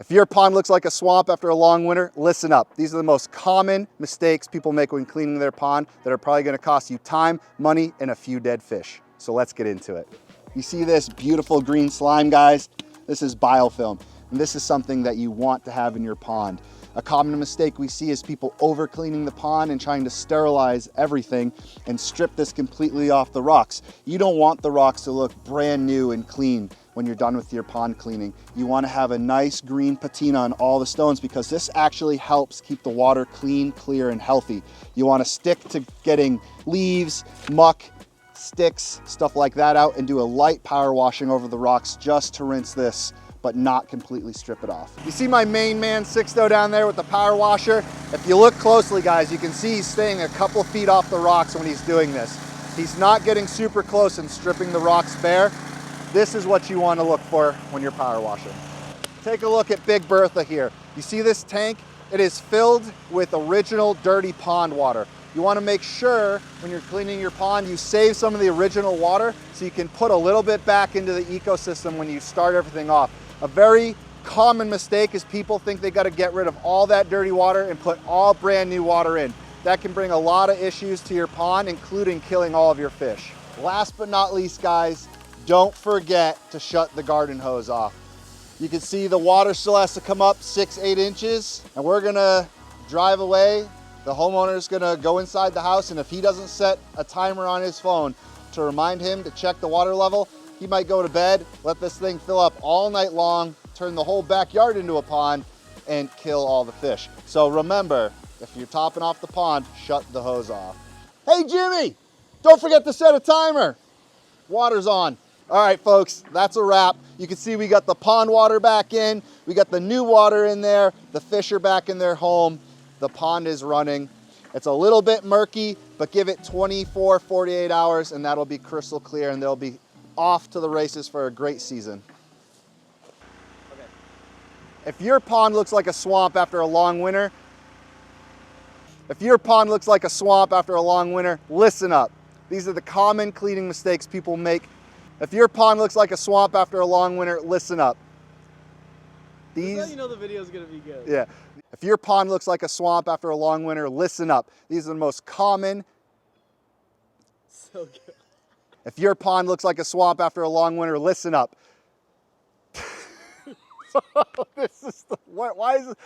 If your pond looks like a swamp after a long winter, listen up. These are the most common mistakes people make when cleaning their pond that are probably gonna cost you time, money, and a few dead fish. So let's get into it. You see this beautiful green slime, guys? This is biofilm, and this is something that you want to have in your pond. A common mistake we see is people over cleaning the pond and trying to sterilize everything and strip this completely off the rocks. You don't want the rocks to look brand new and clean when you're done with your pond cleaning. You want to have a nice green patina on all the stones because this actually helps keep the water clean, clear, and healthy. You want to stick to getting leaves, muck, sticks, stuff like that out, and do a light power washing over the rocks just to rinse this, but not completely strip it off. You see my main man Sixto down there with the power washer? If you look closely, guys, you can see he's staying a couple feet off the rocks when he's doing this. He's not getting super close and stripping the rocks bare. This is what you want to look for when you're power washing. Take a look at Big Bertha here. You see this tank? It is filled with original dirty pond water. You want to make sure when you're cleaning your pond, you save some of the original water so you can put a little bit back into the ecosystem when you start everything off. A very common mistake is people think they got to get rid of all that dirty water and put all brand new water in. That can bring a lot of issues to your pond, including killing all of your fish. Last but not least, guys, don't forget to shut the garden hose off. You can see the water still has to come up 6-8 inches, and we're gonna drive away. The homeowner's gonna go inside the house, and if he doesn't set a timer on his phone to remind him to check the water level, he might go to bed, let this thing fill up all night long, turn the whole backyard into a pond, and kill all the fish. So remember, if you're topping off the pond, shut the hose off. Hey Jimmy, don't forget to set a timer. Water's on. All right, folks, that's a wrap. You can see we got the pond water back in, we got the new water in there, the fish are back in their home, the pond is running. It's a little bit murky, but give it 24, 48 hours and that'll be crystal clear and they'll be off to the races for a great season. Okay. If your pond looks like a swamp after a long winter, listen up. These are the common cleaning mistakes people make. If your pond looks like a swamp after a long winter, listen up. This is how you know the video is gonna be good. Yeah. If your pond looks like a swamp after a long winter, listen up. These are the most common. So good. If your pond looks like a swamp after a long winter, listen up. This is the, why is it?